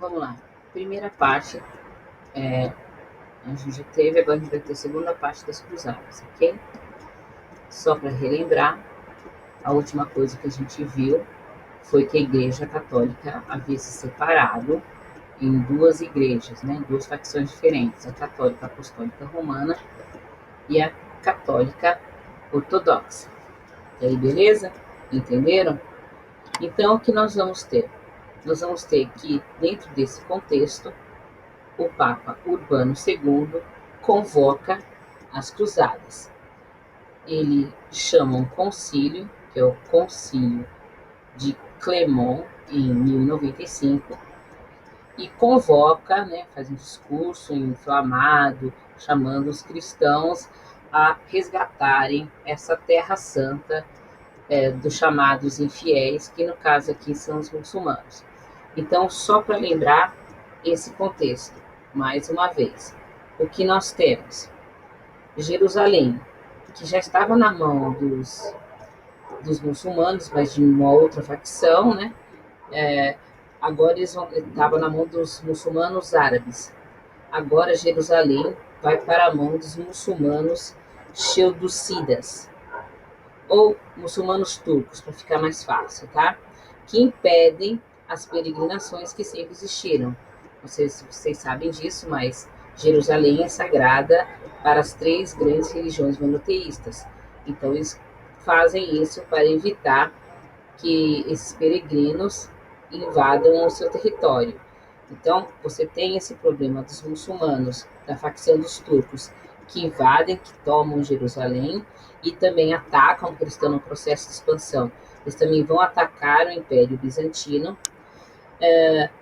vamos lá. Primeira parte, a gente já teve, agora a gente vai ter a segunda parte das cruzadas, ok? Só para relembrar, a última coisa que a gente viu foi que a Igreja Católica havia se separado em duas igrejas, né? Duas facções diferentes, a Católica Apostólica Romana e a Católica Ortodoxa. E aí, beleza? Entenderam? Então, o que nós vamos ter? Nós vamos ter que, dentro desse contexto, o Papa Urbano II convoca as cruzadas. Ele chama um concílio, que é o Concílio de Clermont, em 1095, e convoca, né, faz um discurso inflamado, chamando os cristãos a resgatarem essa terra santa dos chamados infiéis, que no caso aqui são os muçulmanos. Então, só para lembrar esse contexto, mais uma vez, o que nós temos? Jerusalém, que já estava na mão dos muçulmanos, mas de uma outra facção, né? Agora estava na mão dos muçulmanos árabes. Agora Jerusalém vai para a mão dos muçulmanos cheldúcidas, ou muçulmanos turcos, para ficar mais fácil, tá? Que impedem as peregrinações que sempre existiram. Vocês sabem disso, mas Jerusalém é sagrada para as três grandes religiões monoteístas. Então, eles fazem isso para evitar que esses peregrinos invadam o seu território. Então, você tem esse problema dos muçulmanos, da facção dos turcos, que invadem, que tomam Jerusalém e também atacam, porque eles estão no processo de expansão. Eles também vão atacar o Império Bizantino.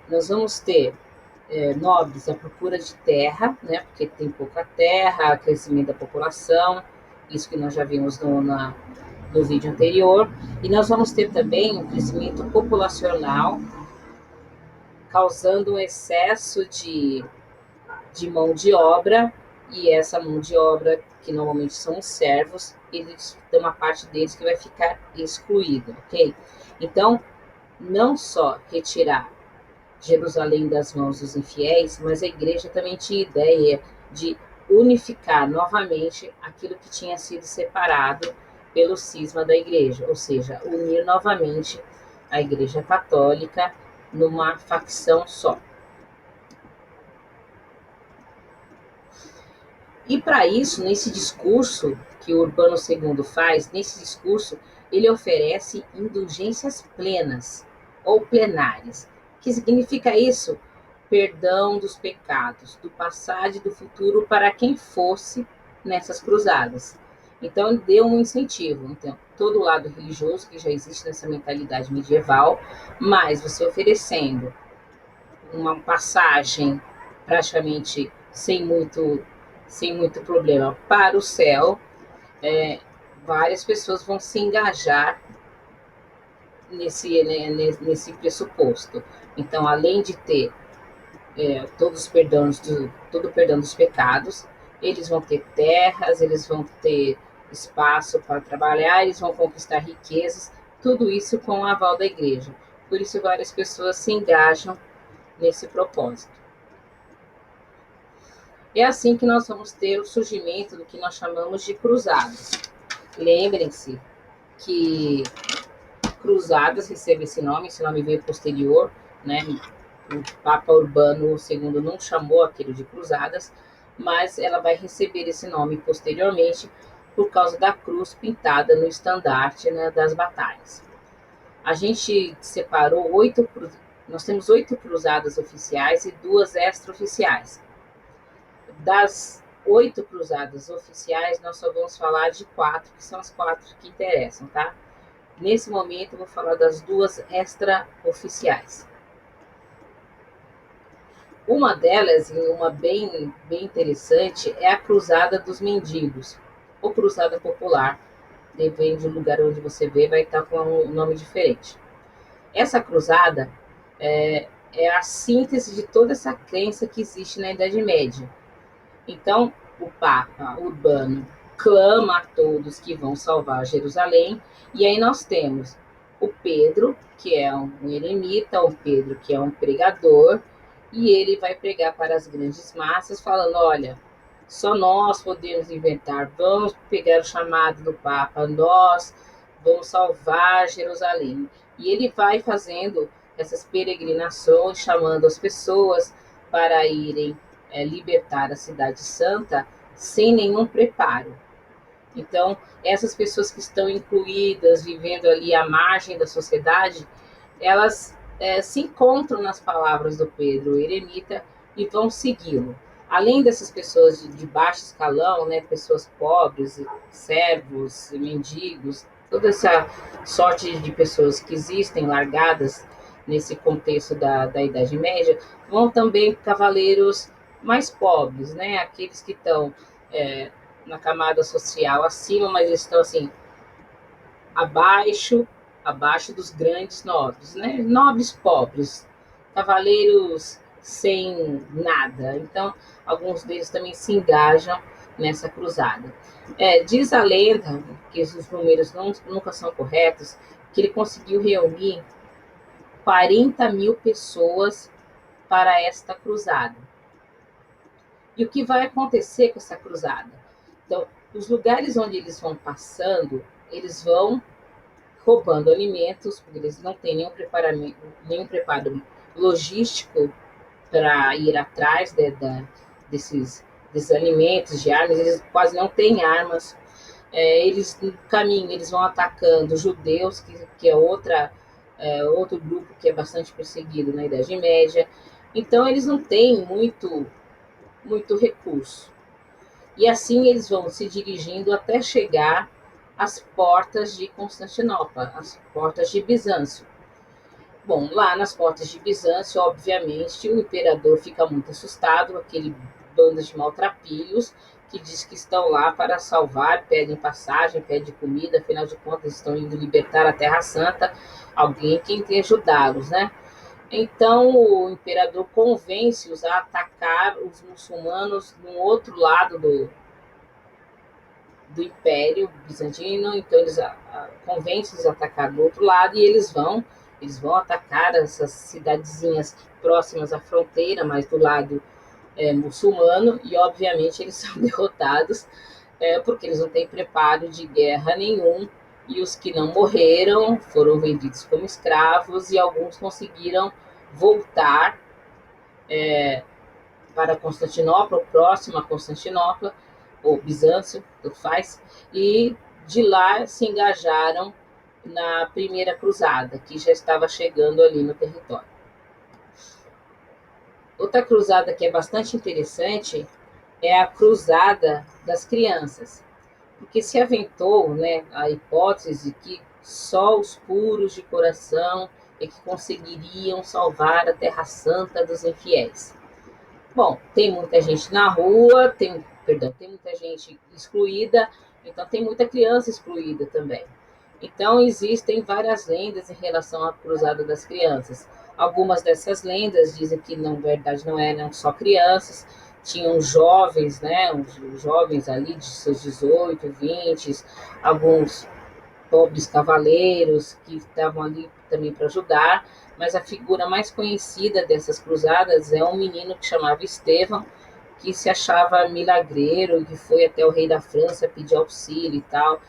Nós vamos ter nobres à procura de terra, né, porque tem pouca terra, crescimento da população, isso que nós já vimos no vídeo anterior. E nós vamos ter também um crescimento populacional, causando um excesso de mão de obra, e essa mão de obra, que normalmente são os servos, eles tem uma parte deles que vai ficar excluída, ok? Então, não só retirar Jerusalém das mãos dos infiéis, mas a igreja também tinha ideia de unificar novamente aquilo que tinha sido separado pelo cisma da igreja, ou seja, unir novamente a igreja católica numa facção só. E para isso, nesse discurso que o Urbano II faz, nesse discurso, ele oferece indulgências plenas ou plenárias. O que significa isso? Perdão dos pecados, do passado e do futuro para quem fosse nessas cruzadas. Então, ele deu um incentivo. Então, todo o lado religioso que já existe nessa mentalidade medieval, mas você oferecendo uma passagem praticamente sem muito problema para o céu, várias pessoas vão se engajar nesse pressuposto. Então, além de ter todo o perdão dos pecados, eles vão ter terras, eles vão ter espaço para trabalhar, eles vão conquistar riquezas, tudo isso com o aval da igreja. Por isso, várias pessoas se engajam nesse propósito. É assim que nós vamos ter o surgimento do que nós chamamos de cruzadas. Lembrem-se que cruzadas recebe esse nome veio posterior, né? O Papa Urbano II não chamou aquilo de cruzadas, mas ela vai receber esse nome posteriormente por causa da cruz pintada no estandarte, né, das batalhas. A gente separou nós temos 8 cruzadas oficiais e 2 extraoficiais. Das 8 cruzadas oficiais, nós só vamos falar de 4, que são as 4 que interessam, tá? Nesse momento, eu vou falar das 2 extraoficiais. Uma delas, e uma bem interessante, é a Cruzada dos Mendigos, ou Cruzada Popular. Depende do lugar onde você vê, vai estar com um nome diferente. Essa cruzada é a síntese de toda essa crença que existe na Idade Média. Então, o Papa Urbano clama a todos que vão salvar Jerusalém, e aí nós temos o Pedro, que é um eremita, o Pedro, que é um pregador, e ele vai pregar para as grandes massas, falando: olha, só nós podemos inventar, vamos pegar o chamado do Papa, nós vamos salvar Jerusalém. E ele vai fazendo essas peregrinações, chamando as pessoas para irem libertar a Cidade Santa sem nenhum preparo. Então, essas pessoas que estão incluídas, vivendo ali à margem da sociedade, elas se encontram nas palavras do Pedro, o eremita, e vão segui-lo. Além dessas pessoas de baixo escalão, né, pessoas pobres, servos, mendigos, toda essa sorte de pessoas que existem largadas nesse contexto da Idade Média, vão também cavaleiros mais pobres, né, aqueles que estão na camada social acima, mas estão assim abaixo abaixo dos grandes nobres, né? Nobres pobres, cavaleiros sem nada. Então, alguns deles também se engajam nessa cruzada. Diz a lenda, que os números nunca são corretos, que ele conseguiu reunir 40.000 pessoas para esta cruzada. E o que vai acontecer com essa cruzada? Então, os lugares onde eles vão passando, eles vão roubando alimentos, porque eles não têm nenhum preparo logístico para ir atrás desses alimentos, de armas, eles quase não têm armas. Eles, no caminho, eles vão atacando judeus, que é outro grupo que é bastante perseguido na Idade Média. Então, eles não têm muito recurso. E assim eles vão se dirigindo até chegar às portas de Constantinopla, às portas de Bizâncio. Bom, lá nas portas de Bizâncio, obviamente, o imperador fica muito assustado, aquele bando de maltrapilhos que diz que estão lá para salvar, pedem passagem, pedem comida, afinal de contas estão indo libertar a Terra Santa, alguém que tem que ajudá-los, né? Então o imperador convence-os a atacar os muçulmanos no outro lado do Império Bizantino, então eles convencem-os a atacar do outro lado e eles vão atacar essas cidadezinhas próximas à fronteira, mas do lado muçulmano, e obviamente eles são derrotados porque eles não têm preparo de guerra nenhum, e os que não morreram foram vendidos como escravos e alguns conseguiram voltar para Constantinopla, ou próximo a Constantinopla, ou Bizâncio, tanto faz, e de lá se engajaram na primeira cruzada, que já estava chegando ali no território. Outra cruzada que é bastante interessante é a cruzada das crianças, porque se aventou, né, a hipótese que só os puros de coração é que conseguiriam salvar a Terra Santa dos infiéis. Bom, tem muita gente na rua, tem muita gente excluída, então tem muita criança excluída também. Então existem várias lendas em relação à cruzada das crianças. Algumas dessas lendas dizem que na verdade não eram só crianças, tinham jovens, né, os jovens ali de seus 18, 20, alguns pobres cavaleiros que estavam ali também para ajudar, mas a figura mais conhecida dessas cruzadas é um menino que chamava Estevão, que se achava milagreiro, que foi até o rei da França pedir auxílio e tal.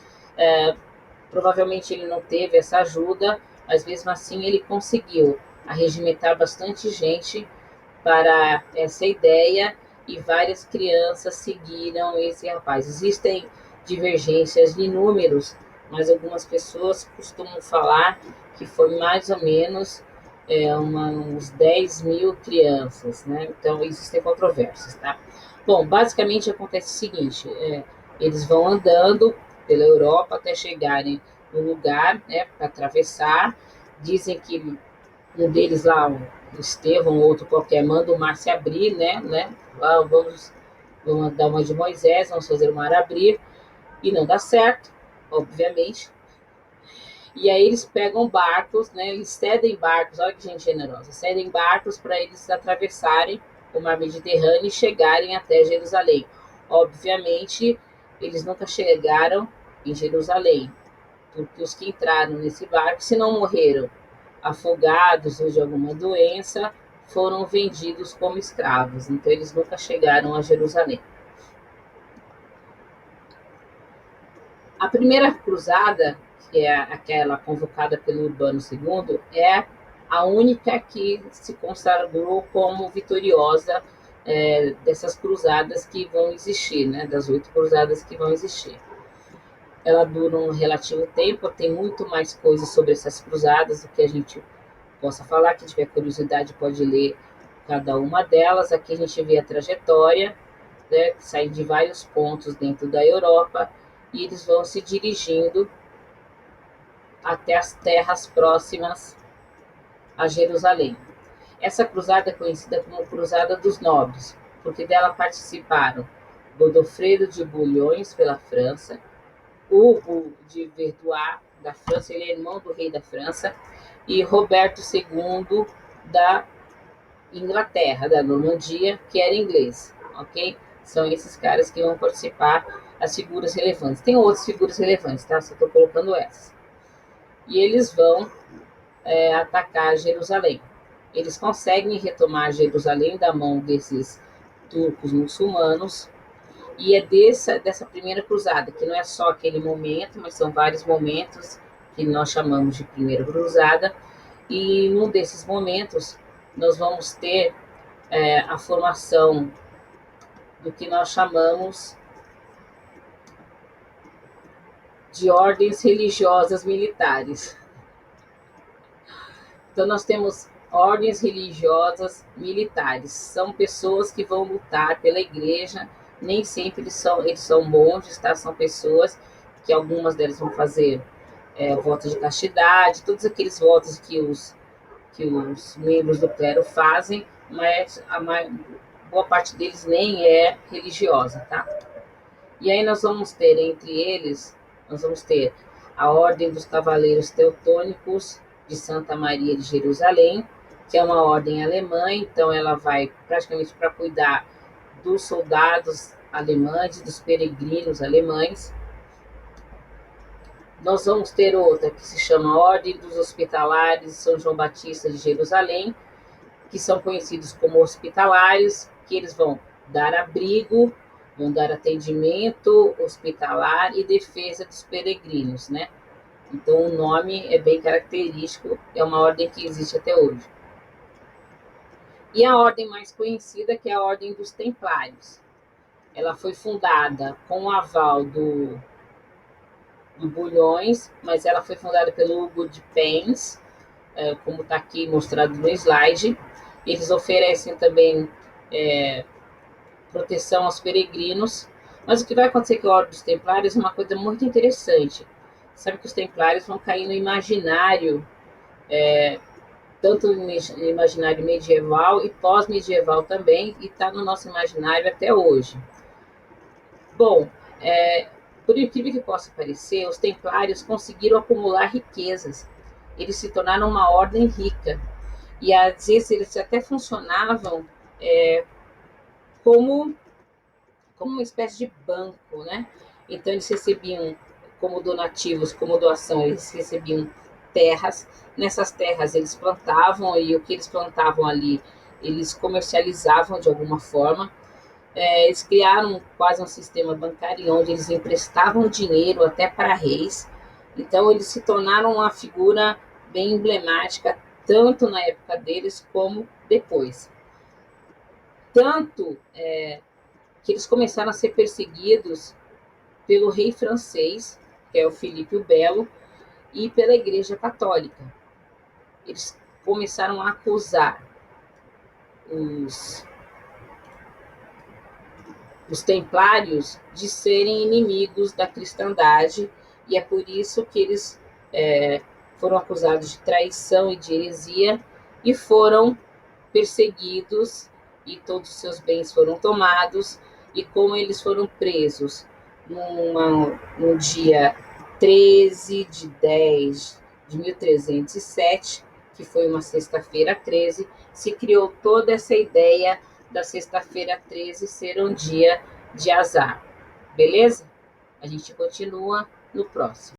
Provavelmente ele não teve essa ajuda, mas mesmo assim ele conseguiu arregimentar bastante gente para essa ideia e várias crianças seguiram esse rapaz. Existem divergências de números, mas algumas pessoas costumam falar que foi mais ou menos uns 10.000 crianças, né? Então existem controvérsias, tá? Bom, basicamente acontece o seguinte: eles vão andando pela Europa até chegarem no lugar, né, para atravessar. Dizem que um deles lá, o Estevão, outro qualquer, manda o mar se abrir, né? Vamos dar uma de Moisés, vamos fazer o mar abrir, e não dá certo, obviamente. E aí eles pegam barcos, né? Eles cedem barcos, olha que gente generosa, cedem barcos para eles atravessarem o mar Mediterrâneo e chegarem até Jerusalém. Obviamente, eles nunca chegaram em Jerusalém, porque os que entraram nesse barco, se não morreram afogados ou de alguma doença, foram vendidos como escravos, então eles nunca chegaram a Jerusalém. A primeira cruzada, que é aquela convocada pelo Urbano II, é a única que se consagrou como vitoriosa dessas cruzadas que vão existir, né, das 8 cruzadas que vão existir. Ela dura um relativo tempo, tem muito mais coisas sobre essas cruzadas do que a gente possa falar. Quem tiver curiosidade pode ler cada uma delas. Aqui a gente vê a trajetória, né, que sai de vários pontos dentro da Europa, e eles vão se dirigindo até as terras próximas a Jerusalém. Essa cruzada é conhecida como Cruzada dos Nobres, porque dela participaram Godofredo de Bouillon pela França, Hugo de Verdois da França, ele é irmão do rei da França, e Roberto II da Inglaterra, da Normandia, que era inglês, ok? São esses caras que vão participar, as figuras relevantes. Tem outras figuras relevantes, tá? Só estou colocando essas. E eles vão atacar Jerusalém. Eles conseguem retomar Jerusalém da mão desses turcos muçulmanos, e é dessa primeira cruzada, que não é só aquele momento, mas são vários momentos que nós chamamos de primeira cruzada, e num desses momentos nós vamos ter a formação do que nós chamamos de ordens religiosas militares. Então nós temos ordens religiosas militares, são pessoas que vão lutar pela igreja, nem sempre eles são monges, tá? São pessoas que algumas delas vão fazer voto de castidade, todos aqueles votos que os membros do clero fazem, mas boa parte deles nem é religiosa, tá? E aí nós vamos ter entre eles, nós vamos ter a Ordem dos Cavaleiros Teutônicos de Santa Maria de Jerusalém, que é uma ordem alemã, então ela vai praticamente para cuidar dos soldados alemães, dos peregrinos alemães. Nós vamos ter outra que se chama Ordem dos Hospitalares de São João Batista de Jerusalém, que são conhecidos como hospitalários, que eles vão dar abrigo, vão dar atendimento hospitalar e defesa dos peregrinos, né? Então o nome é bem característico, é uma ordem que existe até hoje. E a ordem mais conhecida, que é a Ordem dos Templários. Ela foi fundada com o aval do Bulhões, mas ela foi fundada pelo Hugo de Pens, como está aqui mostrado no slide. Eles oferecem também proteção aos peregrinos, mas o que vai acontecer com a Ordem dos Templários é uma coisa muito interessante. Sabe que os Templários vão cair no imaginário, tanto no imaginário medieval e pós-medieval também, e está no nosso imaginário até hoje. Bom, por incrível que possa parecer, os Templários conseguiram acumular riquezas. Eles se tornaram uma ordem rica. E às vezes eles até funcionavam como uma espécie de banco, né? Então eles recebiam como donativos, como doação, eles recebiam terras. Nessas terras eles plantavam, e o que eles plantavam ali, eles comercializavam de alguma forma. Eles criaram quase um sistema bancário onde eles emprestavam dinheiro até para reis. Então eles se tornaram uma figura bem emblemática, tanto na época deles como depois. Tanto que eles começaram a ser perseguidos pelo rei francês, que é o Filipe o Belo, e pela Igreja Católica. Eles começaram a acusar os templários de serem inimigos da cristandade, e é por isso que eles foram acusados de traição e de heresia e foram perseguidos, e todos os seus bens foram tomados. E como eles foram presos no dia 13 de 10 de 1307, que foi uma sexta-feira 13, se criou toda essa ideia da sexta-feira 13 ser um dia de azar. Beleza? A gente continua no próximo.